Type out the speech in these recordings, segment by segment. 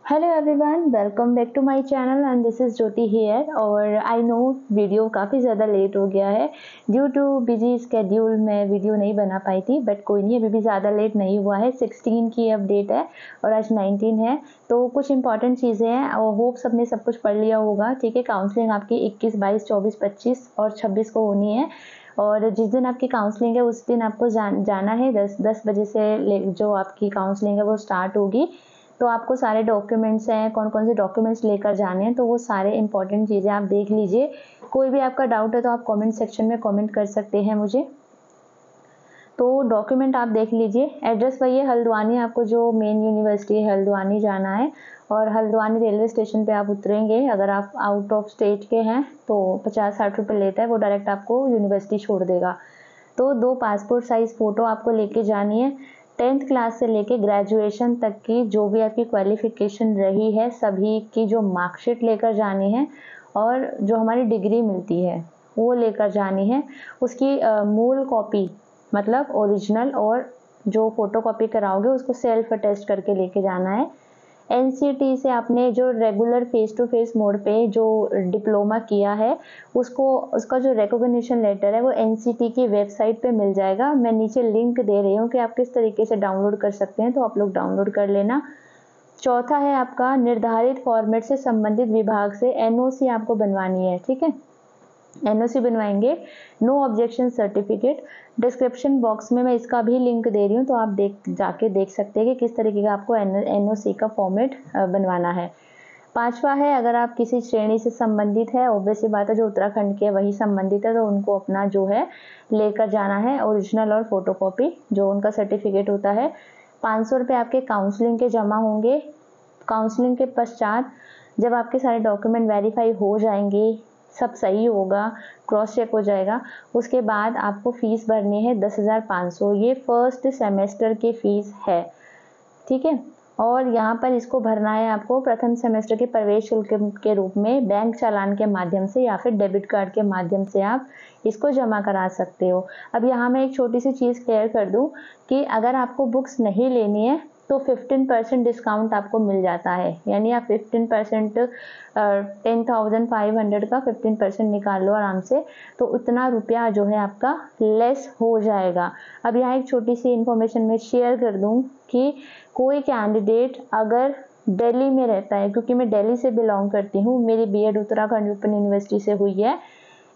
Hello everyone, welcome back to my channel and this is Jyoti here. और I no video काफ़ी ज़्यादा late हो गया है ड्यू टू बिजी स्केड्यूल। मैं वीडियो नहीं बना पाई थी, बट कोई नहीं, अभी भी ज़्यादा लेट नहीं हुआ है। 16 की अपडेट है और आज 19 है, तो कुछ इंपॉर्टेंट चीज़ें हैं और होप सबने सब कुछ पढ़ लिया होगा। ठीक है, काउंसलिंग आपकी 21, 22, 24, 25 और 26 को होनी है। और जिस दिन आपकी काउंसलिंग है उस दिन आपको जाना है 10 बजे से जो आपकी काउंसलिंग है वो स्टार्ट होगी। तो आपको सारे डॉक्यूमेंट्स हैं, कौन कौन से डॉक्यूमेंट्स लेकर जाने हैं, तो वो सारे इंपॉर्टेंट चीज़ें आप देख लीजिए। कोई भी आपका डाउट है तो आप कमेंट सेक्शन में कमेंट कर सकते हैं मुझे। तो डॉक्यूमेंट आप देख लीजिए। एड्रेस वही है, हल्द्वानी, आपको जो मेन यूनिवर्सिटी है हल्द्वानी जाना है। और हल्द्वानी रेलवे स्टेशन पे आप उतरेंगे। अगर आप आउट ऑफ स्टेट के हैं तो 50-60 रुपये लेता है, वो डायरेक्ट आपको यूनिवर्सिटी छोड़ देगा। तो 2 पासपोर्ट साइज़ फ़ोटो आपको लेके जानी है। 10th क्लास से लेके ग्रेजुएशन तक की जो भी आपकी क्वालिफ़िकेशन रही है सभी की जो मार्कशीट लेकर जानी है, और जो हमारी डिग्री मिलती है वो लेकर जानी है। उसकी मूल कॉपी मतलब ओरिजिनल, और जो फ़ोटोकॉपी कराओगे उसको सेल्फ अटेस्ट करके लेके जाना है। एनसीटी से आपने जो regular face to face mode पे जो डिप्लोमा किया है उसका जो रिकॉग्निशन लेटर है वो एनसीटी की वेबसाइट पे मिल जाएगा। मैं नीचे लिंक दे रही हूँ कि आप किस तरीके से डाउनलोड कर सकते हैं, तो आप लोग डाउनलोड कर लेना। चौथा है आपका निर्धारित फॉर्मेट से संबंधित विभाग से एनओसी आपको बनवानी है। ठीक है, एनओसी बनवाएंगे, no objection certificate. Description box में मैं इसका भी लिंक दे रही हूँ, तो आप जाके देख सकते हैं कि किस तरीके का आपको एनओसी का फॉर्मेट बनवाना है। पांचवा है, अगर आप किसी श्रेणी से संबंधित है, ऑब्वियसली बात है जो उत्तराखंड के वही संबंधित है, तो उनको अपना जो है लेकर जाना है ओरिजिनल और फोटोकॉपी जो उनका सर्टिफिकेट होता है। 500 रुपये आपके काउंसलिंग के जमा होंगे। काउंसलिंग के पश्चात जब आपके सारे डॉक्यूमेंट वेरीफाई हो जाएंगे, सब सही होगा, क्रॉस चेक हो जाएगा, उसके बाद आपको फीस भरनी है 10,500। ये फर्स्ट सेमेस्टर की फीस है। ठीक है, और यहाँ पर इसको भरना है आपको प्रथम सेमेस्टर के प्रवेश शुल्क के रूप में बैंक चालान के माध्यम से या फिर डेबिट कार्ड के माध्यम से आप इसको जमा करा सकते हो। अब यहाँ मैं एक छोटी सी चीज़ क्लियर कर दूँ कि अगर आपको बुक्स नहीं लेनी है तो 15% डिस्काउंट आपको मिल जाता है। यानी आप 15% 10,500 का 15% निकाल लो आराम से, तो उतना रुपया जो है आपका लेस हो जाएगा। अब यहाँ एक छोटी सी इन्फॉर्मेशन मैं शेयर कर दूँ कि कोई कैंडिडेट अगर दिल्ली में रहता है, क्योंकि मैं दिल्ली से बिलोंग करती हूँ, मेरी बीएड उत्तराखंड ओपन यूनिवर्सिटी से हुई है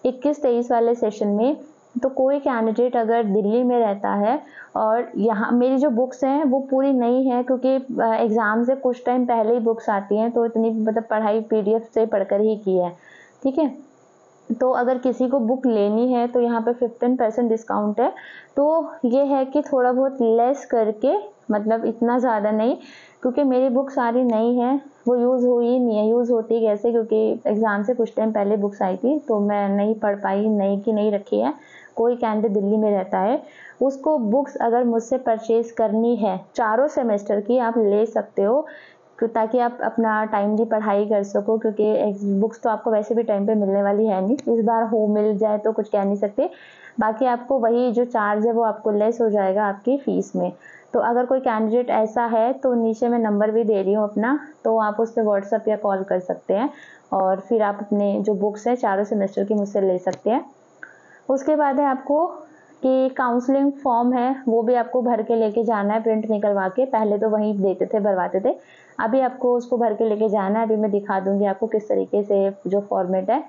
21-23 वाले सेशन में, तो कोई कैंडिडेट अगर दिल्ली में रहता है और यहाँ मेरी जो बुक्स हैं वो पूरी नई है, क्योंकि एग्ज़ाम से कुछ टाइम पहले ही बुक्स आती हैं, तो इतनी मतलब पढ़ाई पीडीएफ से पढ़कर ही की है। ठीक है, तो अगर किसी को बुक लेनी है तो यहाँ पे 15% डिस्काउंट है। तो ये है कि थोड़ा बहुत लेस करके, मतलब इतना ज़्यादा नहीं, क्योंकि मेरी बुक सारी नई है, वो यूज़ हुई ही नहीं है। यूज़ होती कैसे, क्योंकि एग्ज़ाम से कुछ टाइम पहले बुक्स आई थी तो मैं नहीं पढ़ पाई, नई की नहीं रखी है। कोई कैंडिडेट दिल्ली में रहता है, उसको बुक्स अगर मुझसे परचेज़ करनी है चारों सेमेस्टर की, आप ले सकते हो, ताकि आप अपना टाइमली पढ़ाई कर सको, क्योंकि बुक्स तो आपको वैसे भी टाइम पे मिलने वाली है नहीं। इस बार हो मिल जाए तो कुछ कह नहीं सकते, बाकी आपको वही जो चार्ज है वो आपको लेस हो जाएगा आपकी फ़ीस में। तो अगर कोई कैंडिडेट ऐसा है तो नीचे मैं नंबर भी दे रही हूँ अपना, तो आप उस पर व्हाट्सअप या कॉल कर सकते हैं और फिर आप अपने जो बुक्स हैं चारों सेमेस्टर की मुझसे ले सकते हैं। उसके बाद है आपको कि काउंसलिंग फॉर्म है वो भी आपको भर के लेके जाना है, प्रिंट निकलवा के। पहले तो वहीं देते थे, भरवाते थे, अभी आपको उसको भर के लेके जाना है। अभी मैं दिखा दूंगी आपको किस तरीके से जो फॉर्मेट है,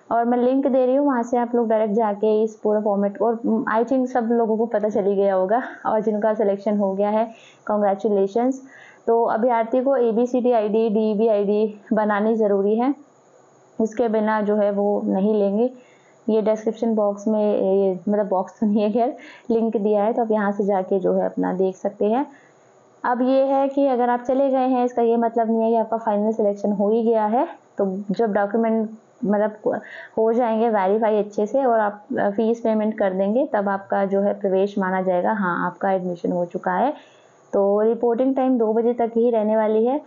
और मैं लिंक दे रही हूँ, वहाँ से आप लोग डायरेक्ट जाके इस पूरा फॉर्मेट, और आई थिंक सब लोगों को पता चली गया होगा, और जिनका सिलेक्शन हो गया है कॉन्ग्रेचुलेशंस। तो अभ्यर्थी को ABCD ID DEB ID बनानी ज़रूरी है, उसके बिना जो है वो नहीं लेंगे। ये डिस्क्रिप्शन बॉक्स में, ये मतलब बॉक्स तो नहीं है खैर, लिंक दिया है, तो आप यहाँ से जाके जो है अपना देख सकते हैं। अब ये है कि अगर आप चले गए हैं इसका ये मतलब नहीं है कि आपका फाइनल सिलेक्शन हो ही गया है। तो जब डॉक्यूमेंट मतलब हो जाएंगे वेरीफाई अच्छे से और आप फीस पेमेंट कर देंगे, तब आपका जो है प्रवेश माना जाएगा, हाँ आपका एडमिशन हो चुका है। तो रिपोर्टिंग टाइम 2 बजे तक ही रहने वाली है।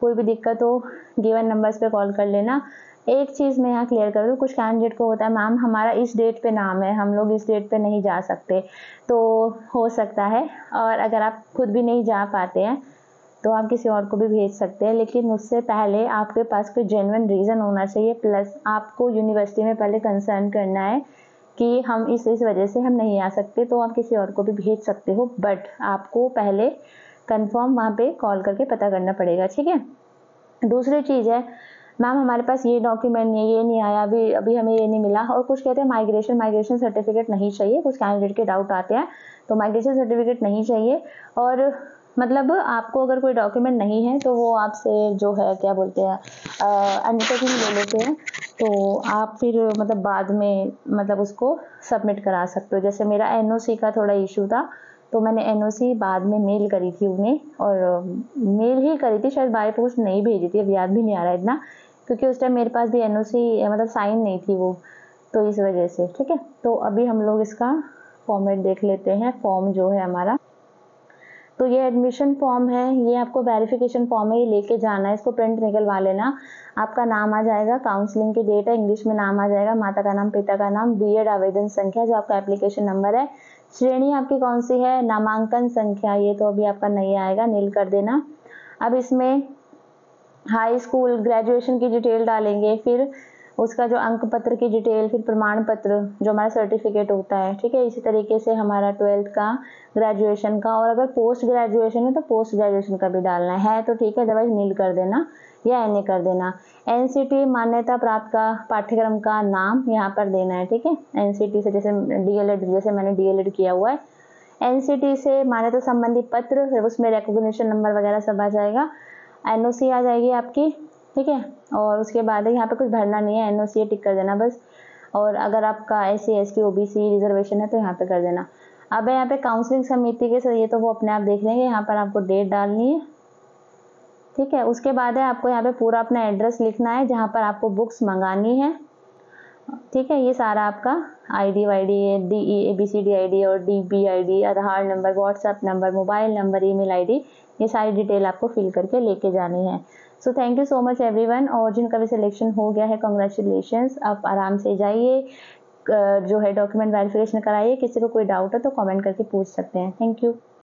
कोई भी दिक्कत हो गिवन नंबर्स पे कॉल कर लेना। एक चीज़ मैं यहाँ क्लियर कर दूँ, कुछ कैंडिडेट को होता है मैम हमारा इस डेट पे नाम है, हम लोग इस डेट पे नहीं जा सकते, तो हो सकता है, और अगर आप खुद भी नहीं जा पाते हैं तो आप किसी और को भी भेज सकते हैं, लेकिन उससे पहले आपके पास कोई जेन्युइन रीज़न होना चाहिए, प्लस आपको यूनिवर्सिटी में पहले कंसर्न करना है कि हम इस वजह से हम नहीं आ सकते, तो आप किसी और को भी भेज सकते हो, बट आपको पहले कंफर्म वहाँ पे कॉल करके पता करना पड़ेगा, ठीक है। दूसरी चीज़ है, मैम हमारे पास ये डॉक्यूमेंट नहीं, ये नहीं आया, अभी हमें ये नहीं मिला, और कुछ कहते हैं माइग्रेशन सर्टिफिकेट नहीं चाहिए, कुछ कैंडिडेट के डाउट आते हैं, तो माइग्रेशन सर्टिफिकेट नहीं चाहिए। और मतलब आपको अगर कोई डॉक्यूमेंट नहीं है तो वो आपसे जो है क्या बोलते हैं अंडरटेकिंग ले लेते हैं, तो आप फिर मतलब बाद में मतलब उसको सबमिट करा सकते हो। जैसे मेरा एनओसी का थोड़ा इशू था, तो मैंने एनओसी बाद में मेल करी थी उन्हें, और मेल ही करी थी, शायद बाय पोस्ट नहीं भेजी थी, अब याद भी नहीं आ रहा इतना, क्योंकि उस टाइम मेरे पास भी एनओसी मतलब साइन नहीं थी वो, तो इस वजह से, ठीक है। तो अभी हम लोग इसका फॉर्मेट देख लेते हैं, फॉर्म जो है हमारा। तो ये एडमिशन फॉर्म है, ये आपको वेरिफिकेशन फॉर्म है, ये लेके जाना है, इसको प्रिंट निकलवा लेना। आपका नाम आ जाएगा, काउंसलिंग की डेट है, इंग्लिश में नाम आ जाएगा, माता का नाम, पिता का नाम, बीएड आवेदन संख्या जो आपका एप्लीकेशन नंबर है, श्रेणी आपकी कौन सी है, नामांकन संख्या, ये तो अभी आपका नहीं आएगा, नील कर देना। अब इसमें हाई स्कूल ग्रेजुएशन की डिटेल डालेंगे, फिर उसका जो अंक पत्र की डिटेल, फिर प्रमाण पत्र जो हमारा सर्टिफिकेट होता है, ठीक है। इसी तरीके से हमारा 12th का, ग्रेजुएशन का, और अगर पोस्ट ग्रेजुएशन है तो पोस्ट ग्रेजुएशन का भी डालना है तो ठीक है, अदरवाइज नील कर देना या एनए कर देना। एनसीटी मान्यता प्राप्त का पाठ्यक्रम का नाम यहाँ पर देना है, ठीक है। एनसीटी से जैसे डीएलएड, जैसे मैंने डीएलएड किया हुआ है, एनसीटी से मान्यता संबंधी पत्र, उसमें रिकॉग्निशन नंबर वगैरह सब आ जाएगा, एनओसी आ जाएगी आपकी, ठीक है। और उसके बाद यहाँ पे कुछ भरना नहीं है, एनओसी टिक कर देना बस। और अगर आपका एससी एसटी ओबीसी रिजर्वेशन है तो यहाँ पे कर देना। अब यहाँ पे काउंसलिंग समिति के ये तो वो अपने आप देख लेंगे, यहाँ पर आपको डेट डालनी है, ठीक है। उसके बाद है आपको यहाँ पे पूरा अपना एड्रेस लिखना है जहाँ पर आपको बुक्स मंगानी है, ठीक है। ये सारा आपका आईडी वाईडी, DE ABCD आईडी और DB ID, Aadhaar number, WhatsApp number, mobile number, email ID, ये सारी डिटेल आपको फिल करके लेके जानी है। So thank you so much everyone, और जिनका भी सिलेक्शन हो गया है कॉन्ग्रेचुलेशंस, आप आराम से जाइए, जो है डॉक्यूमेंट वेरिफिकेशन कराइए। किसी को कोई डाउट है तो कमेंट करके पूछ सकते हैं। Thank you.